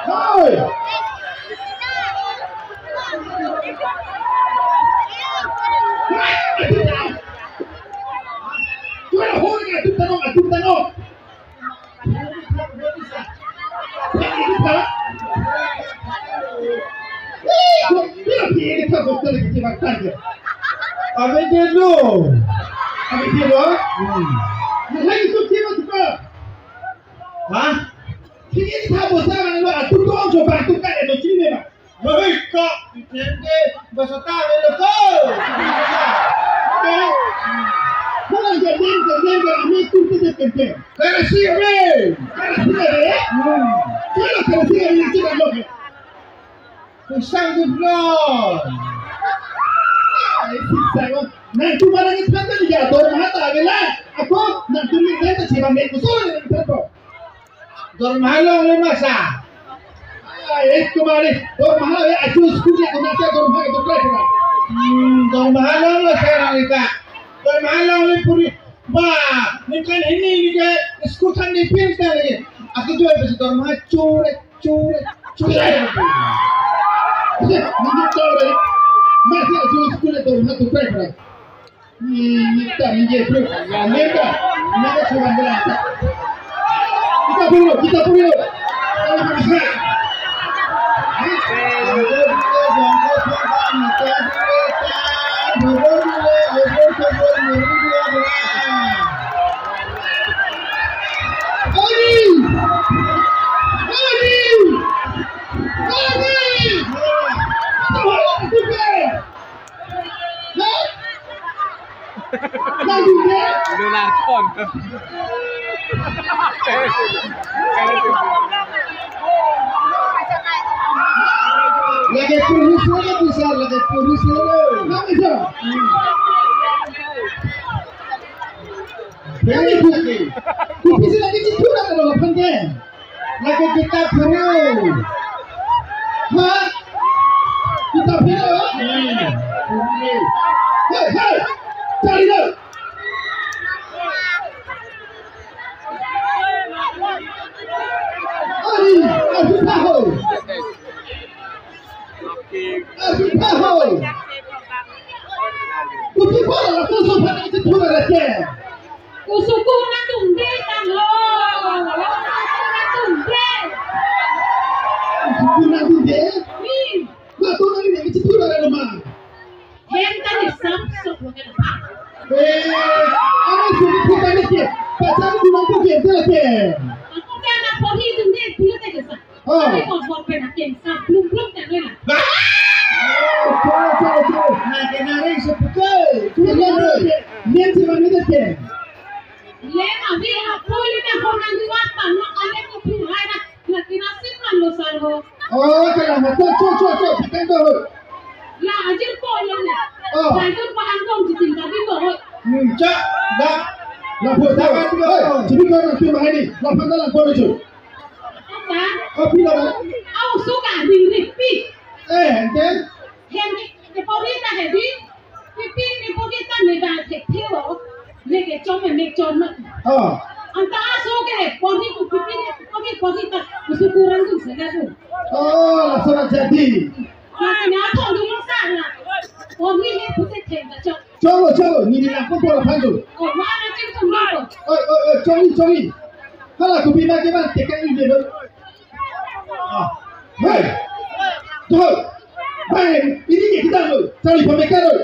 Hoi. Juara hoi aduh tanong. Ini tak betul lagi makan je. Abang dulu. Lagi tu tiba tiba. Hah? Ini tak betul mana lu? Atu tu orang coba tu kan ada sini mah. Hei kak, nanti bahasa tahu le kau. Kalau jadi ini tu tidak penting. Kerana siapa? Kalau siapa ini tidak logik. Sang Dhorom. Nanti malah kita kan dia Dhorom hata bela. Aku nanti kita siapa mek usul dengan kita. Dhorom halang le masa. Itu mari Dhorom halang ya acu sekolah aku nak Dhorom halang tu kelas. Dhorom halang le sekarang kita. Dhorom halang le puri. Bah, ni kan ini ni ke sekolah ni pintar lagi. Aku tu apa Dhorom halang cure. Minta boleh, masih ada sekolah tu nak tukar kan? Minta minta cuma belah. Kita perlu. Kalau bisa. Narkon. Lagi purus lagi bisa, lagi purus lagi. Nak bisa? Lagi lagi. Bisa lagi cipu nak kalau pandai. Lagi kita perlu. Hah? Kita perlu. Hei, cari dah. Aku tahu. Kupi bola, aku suka itu bola lagi. Usuku nak tumbe kan lo. Nak tumbe. Usuku nak tumbe. Nak tumbe ni itu bola lama. Yang tadi samsok bukan apa. Aku suka kita ni ke. Pasal tu nak pergi lagi. Aku kan nak pergi tumbe dulu tak kesah. Tapi kau buat pernah kesah belum tak leh. Coba. Nak kenari sebetul. Dia cuma ni dek. Lena bi aku ni nak orang luar tanah ada kopi ada nak nasi malu salho. Oh, kalau macam kita tahu. La ajir ko yang ni. Lajur pa angkong jitin tapi ko. Cak, dah. Lapor tahu. Jadi kau nak cuma ini. Lapor dalam kau itu. Apa? Apa dah? Aku suka diripi. Then. Henry, the police are heavy. Pipi, the police are never take care of. Make a job and make job. Anta suka police to pipi, police to kurang tu sahaja. Langsung jadi. Macam apa tu masalah? Police ni pusat tenda job. Coba, ni nak pun boleh pandu. Oh, mana cakap mana? Sorry. Kalau aku bina keman tekan ini dulu. Hei, tuh. Baik, ini kita dulu. Cari pemikiran dulu.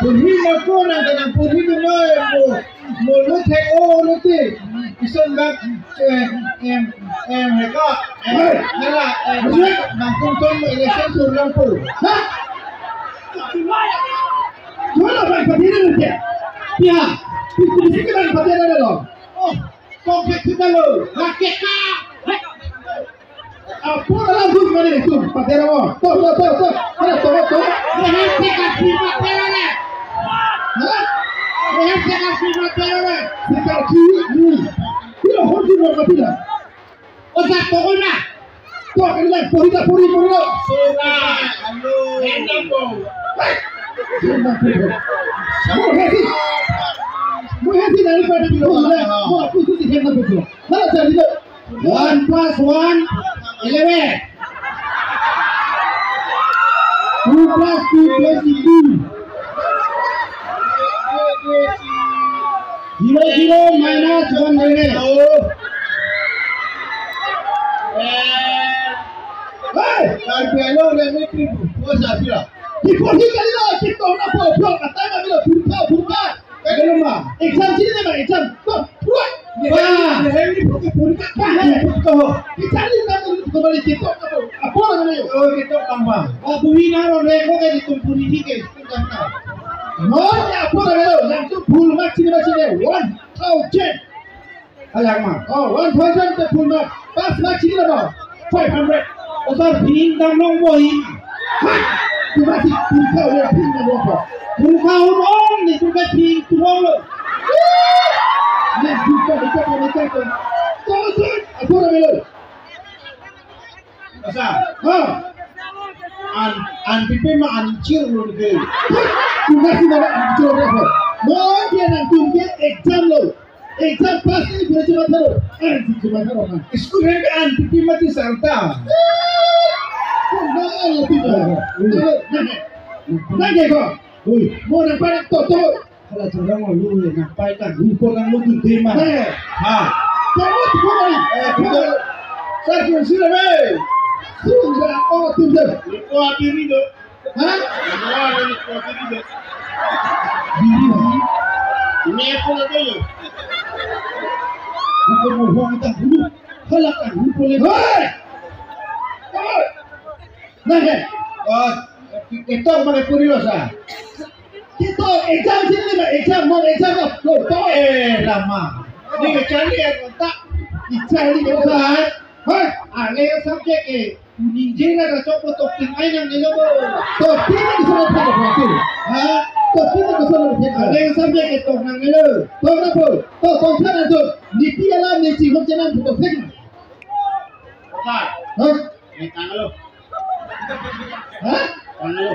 Puri aku nak kena puri dulu. Mulut heo nanti. Isun bak mereka. Nala, nangkung tuan election surang pun. Hah? Mana bank berdiri nanti? Ya, itu kan berdiri dulu. Oh, kompleks kita lo. Rakyat kah? Apa dalam zoom mana itu? Berdiri awak. Tuh. Mana tuh? Berhenti kasih materi. Hah? Berhenti kasih materi. Sekali ni. Bila hoji mau kapila. Otak pokoknya. Kau akan lihat pori lo. Suka, halo. Enak po. Muhesi daripada pula. Mau aku tu hendak betul. Kalau jadi 1 + 1 11. 2 + 2 + 2. 0 - 1 Hei, Karbi Lammet Amei puasa pula. diporhi kali lo, kita nak buat kata mana lo, burka. Kalau mah, exam sini ni mah exam. Tuh, buat. Wah, Ini bukan purika. kita ni nak kembali kita apa namanya? Oh, kita tambah. Abu Hina orang reko ke ditumpuli hike, kita tahu. Mau apa namanya? Yang tu full mark sini 1,000. Alang mah. Oh, 1,000 tu full mark. Pas mark sini lah 500. Osar ping dang nong boy. Tu masih pulkau dia ping dang nong. Pulkau orang ni tu kan ping tu orang. Ni pulkau dekat. Tu. Apa namanya? Masa, Ha. an pipi mah ancir lu ke. Tu masih nak bicara apa? Mau dia nak tunggu exam lo. Exam pas ni boleh cuma tahu. Cuma tahu kan. School ni an pipi mati sarta. Nanti kau, mau nampak toto. Kalau cara mau lu ngapai kan, lu orang lu tu tema. Ha. Kamu tu kau ni. Kita saya sila be. Sudah, oh tu je. Liko diri do. Ha? Liko diri do. Diri. Ini aku nak tahu. Bukan mohon kita dulu. Kalau kan boleh. Hei. Nanti. Oh, kita pakai puri lo sa. Kita exam sini ni, exam mau exam lo. Lama. Ni cari yang tak. Cari kan. Hei. Ale subjek ninjing ada coba topping aja yang ni lo. Topi ni bisa apa tu? Ha? Topi ni bisa apa? Ale subjek itu nang ni lo. Tahu apa? Tahu konsen tu. Niti alam niti kau jangan buat fake. Ha? Ha? Ni tangan lo. Ha? Tangan lo.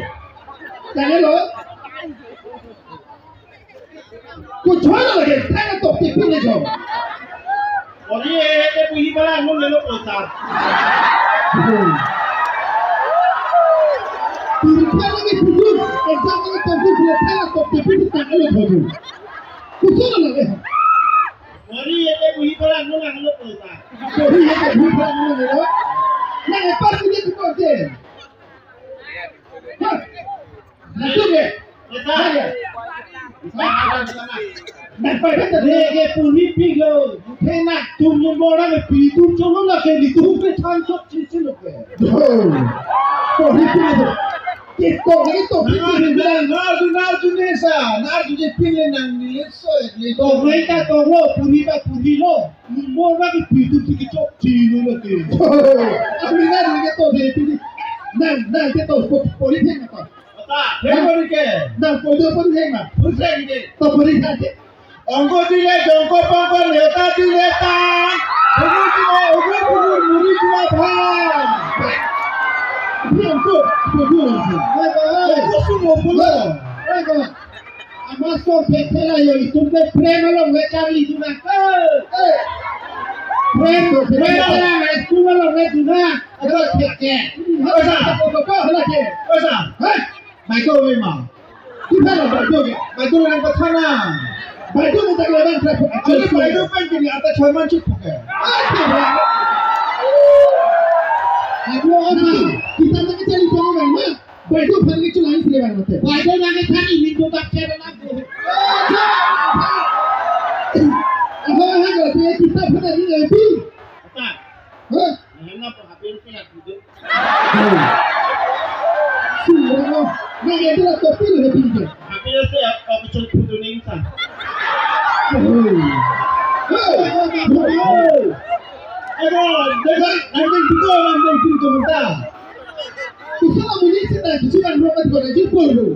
Jangan lo. Kau cuba lagi. Tangan topi pilih jom. Oh ni puhi barang lo le lo otak. Purikan lagi pujur. Exam lagi topi pilih tangan topi pilih tangan lo jom. Kau cuba lagi. Oh ni puhi barang lo nang lo otak. Kau ni yang purikan lo. Nanti pas ini tu kau je. Ha? Nanti ke? Kita. Nampak tak? Lege puhi pilo. Kena tu nombor orang pitu cuma lah ke di tu ke cancok cincin lo ke. Kau hitung tu. Kita lagi topi pilih. Nardu nesa, nardu je pilih nang ni so. Kau mereka kau puri lo. Nombor orang pitu cicok cincin lo ke. Amina ni kita pilih. Nang kita puri pilih apa? Tak, memang ke. Nang puri pilih apa? Pusing je. Kau puri saja. Ongko dile, jongko pongko leta dileta. Ongko muri cuma bang. Ini untuk puri lagi. Ongko semua pula. Amasuk petela yo itu prema lo ngecari itu nak. Prema lah, itu lo ngecari. Ada peke. Apa lagi? Osa, Hei, Michael memang. kita lo baju. Michael yang pertama. Baju ni tak lepas berapa. Jadi Michael kan jadi atas cerman cukup ke? Aku orang kita nak cari jangan mana. Baju pergi tu lain sini mana tu. Baju nak cari hindu tak cari aku. Apa yang ada kita pernah ni lagi. Tak. Hah? Mana perhatian pula tu? Sudah. Ni dia topi ni lebih je. Tapi saya apa betul betul ni insan. Aduh, nanti kita orang pintu minta. Kita mungkin kita cuma berapa orang jempol tu.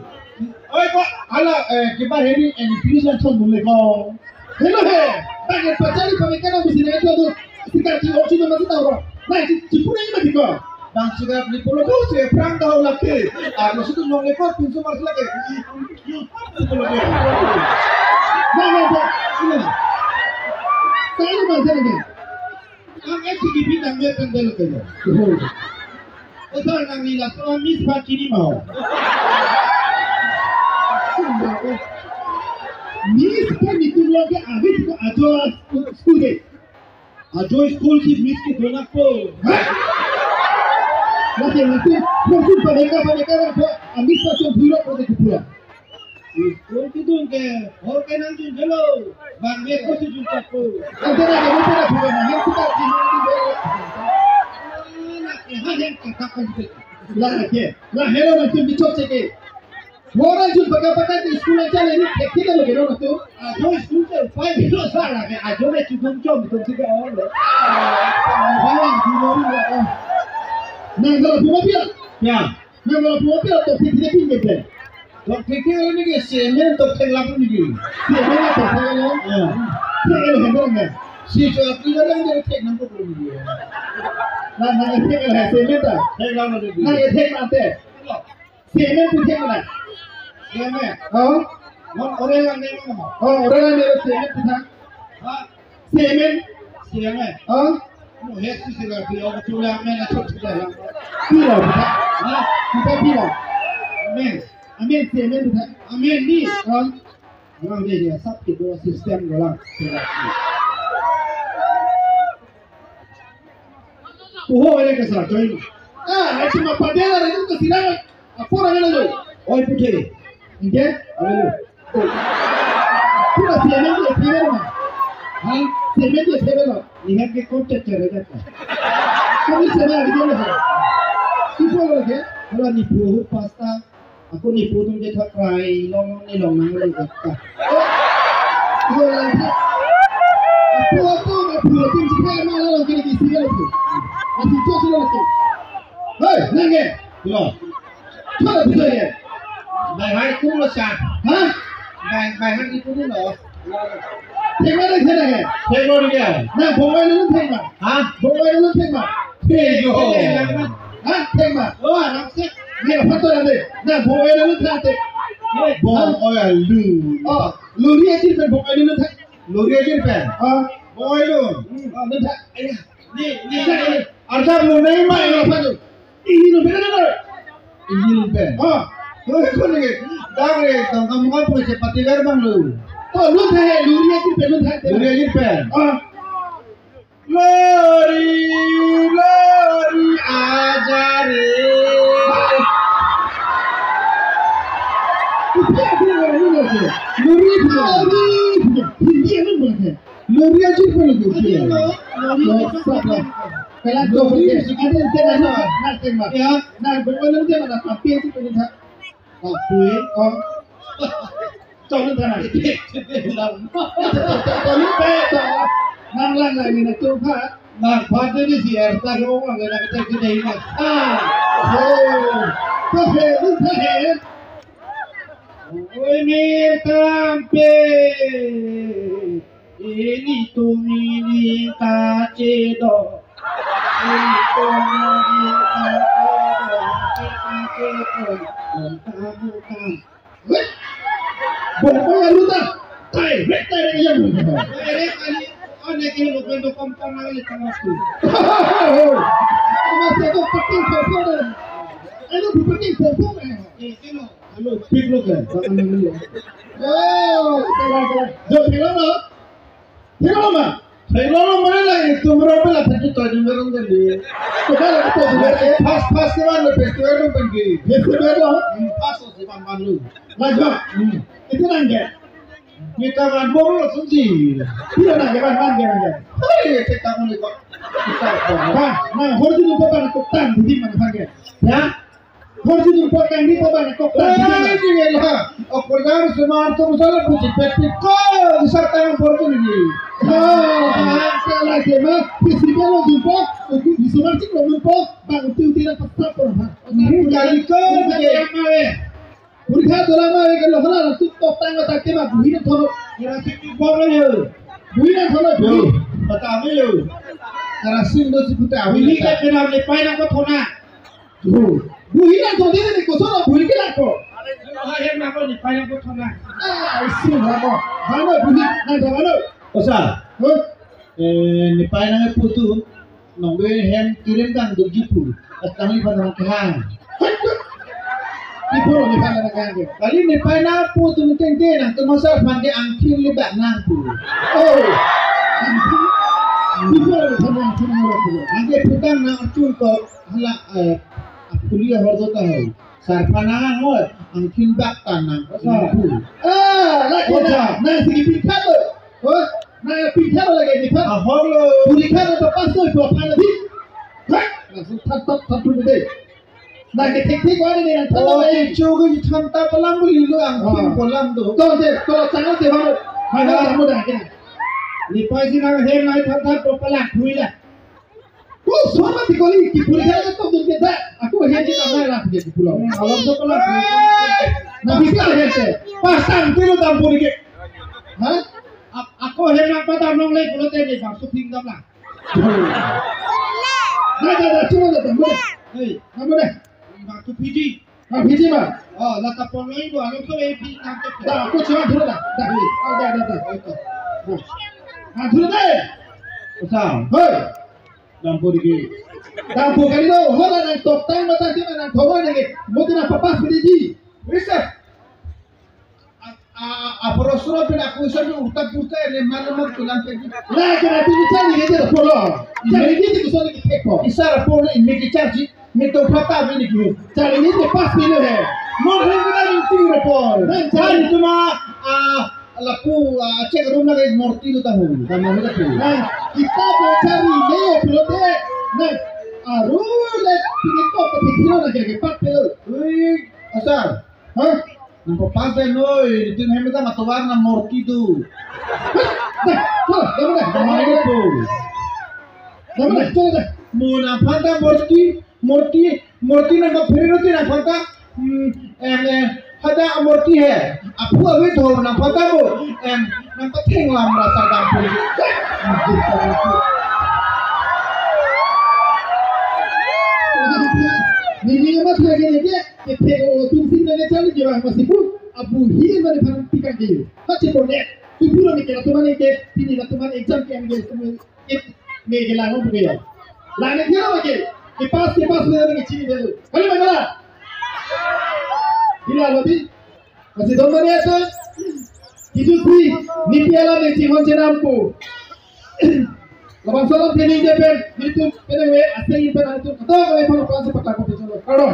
Oi kok, ala kita hari ini tulisan semua kau. Hello he, bagi pacari pemikiran mesti nak itu tu. Kita kira orang cuma masih tahu. Nah, jepun ini mati kok. Bang sudah beli polo kau saya perang tahu lagi. Maksudnya mau lekor pun semua lagi. Nah, ini. Saya macam ni. Ang FCGP nangge pendel kaya. Betul nang nila so Miss Pakini mau. Miss Pakini tu lagi abis ko ajo school ke. Ajo school ki Miss ke dona ko. Lagi nanti mereka Miss Pakini biro ko de pura. School ki tu ke और के नाम tu जलो बांगे को से जुटा को अंदर आ गए तेरा भूल ना हम सुधा की ना यहाँ हैं कथा कंप्लीट ला हेलो ना तुम बिचोक से के मोरा जो बगा तो स्कूल में चले नहीं देखते तो लोगे ना तो जो स्कूल से 5 किलो सारा के आज जो मैं चुकम तुम से के और ले बाला जुनोरी लगा ना गला बुआ क्या ना गला बुआ तो फिर भी नहीं तो ठीक है ini ke semen to tenglah pun ni. Semen to tenglah. Ya. Tenglah hendong kan. Si cuaca yang dia tek nampak pun ni. Nah tenglah semen ta. Tenglah mana ni? Nah tenglah te. Semen tu tenglah. Semen. Oh. Orang yang ni mana? Oh orang yang ni semen tu tak. Semen. Semen. Oh. Mau hesi segala dia orang tu yang mana cakap dia. Pila. Kita pila. Amen. Amin semen tu, amin ni kan, orang dia sab kita sistem orang. Oh, ini kesal join. Cuma pada lah itu kesilangan. Apa orang yang lalu? Oh, putih. Okey, lalu. Kita semen tu semen mana? Semen tu semen mana? Lihat ke kontak cerita. Kami semen ada di mana? Siapa lagi? Kalau ni buah pasta. Aku ni pun dia tak try long nang lagi tak. Aku lagi. Aku tu cakap mana long kini kisi lagi. Masih tu sila lagi. Hei, nange. Yo. Mana betul ya? Bahai tu lesak. Hah? Bahai itu ni loh. Tengok lagi nange. Tengok dia. Nah, bongai dulu tengok. Hah? Bongai dulu tengok. Tengok. Hah? Tengok. Oh, nampak. Ni apa tu nanti? Nah, bongai dulu tengok. Bongai lu. Oh, lu dia cerita bongai dulu tengok. Lu dia cerita. Bongai lu. Nanti. Ni. Arjab lu ni mai apa tu? Ini lu benar benar. Ini lu benar. Kau ni. Dah ni, kamu kan punya cepat tiga bang lu. Oh, lu tengok. Lu dia cerita lu tengok. Lu dia cerita. Lori ajare. Lori aja pun lagi. Kalau lori ada tengah nak tengah. Ya, nak berwala dia mana api itu pun tak. Api, Tolong tanah. Tolong betul. Nang lang lagi nak tu pak. Nang pada ni si erta kau orang nak cakap kita ingat. Tahe. Ini tampe. Ini tu mini kacedo. Ini tu mini kacedo. Kamu. Bongkong lu tak? Tai yang lu. Anak ini lu bentuk kompon lagi sama tu. Masih tu penting kompon. Ayo penting kompon. Halo, big lu kan? Jangan lu. Jalan. Jalan mana? Jalan mana lagi? Tumero pula tadi tu tumero tadi. Kalau kita buat pas kewan festival tu pergi. Festival tu pas tu malu. Lagi. Itu nangge. Kita kan baru sunyi. Tidak nangge. Hei, kita mulai kok. Nah, horju tu apa nak koktan di mana nangge? Ya? Horju tu apa yang di apa nak koktan? Ini lah. Aku dah semua tu salah puji peti kau serta yang horju ni. Kalau cuma festival tu apa? Aku di semua sih belum apa. Bang tu tidak pasal apa. Jadi kau Bikha Mahajan Teron Gunda tu koktan tak tema buih nak thoro. Kira sikit boleh je. Buih nak thoro. Betul je. karena sim do seputar Buli ka pera le pai na ko thona. Buli na to de ne ko so buli ke la ko. Ha he na ko ni pai na ko thona. Sim na ko. Ha no buli na da no. Osa ni pai na putu nongbe hem kirim kang durjipu kami pada kehang Ibu ni pai na ka ke. kali ni pai na putu tengte nang temasa pande angkin lebak nang pu Oh. Ibu ni thona thona ko. angke putang nang acun ko hala kuliah hordo tahu sarpana ngol angkin bak tanang pu La ko na sigi Bikha lo. Oh, na Bikha lo lagi Bikha. aholo Bikha lo pas to ko pana di. Ha, langsung tat tu de. Na ke tik wa ni na thona oh le. coba ditanta pelam beli lo angkin pelam tu To de to changal de ba. Ha na mo da ke. ni pai sina he ngai thanta to pelak thui la Ko so ma ti ko li ki Bikha lo to de da. Aku he ji ta na la ke ki pulau. alam to pelak Na Bikha he te. Pasang tu lo tam puri ke. Ha? ako he na pa tam nong le ko te ni ba su ping dam la Da chulo da tam mo. hey Na mo da. ba tu piji Ha biji ma. oh la ta pon loi bo alo so e pi tam to Da ko chwa dhura da. Da. Ha dhura da. sa Hoi. dam puri ke Da ko kali do hola na top time mata ti na thowa ne ke. Moti na papas bidi ji. Bisa. aporo suro pe aku so ni uta puta le malam tulang pe La ke na ti cha ni ke polo. Cha ni ti ko so ni ke ko. isara pon me ke charge me to pata me ni ke Cha ni te pas ni he. no he na ni ti report Dan sai tu ma laku cek room na ke morti tu tahu sama me ke Na kita bo cari le pelote. Na aru le ti ko ke tiro na ke pat pe. ui asar Ha? nampak pas deh noi itu heme ta matawar na morti tu Da main tu da. Muna fanta morti na ba फिर रोती ना फंता hada morti है aku अभी तो ना फंता वो ना तो थेंगला merasa dapur Nini mas lagi ni ke tumsi na chali ke masih pun abu hi mane bharan tikan ke hache bone tu pura ni ke tumane ke tini na tumane exam ke ange tume ek me ke la no buge la ne dia lagi ke pas me ni chini de kali magala bila lodi masih don mane ato kitu si ni piala ni chimon jenampu Laban salam ke ni je pen itu pene we asai pen itu kata we pang pas pakai ko chalo karo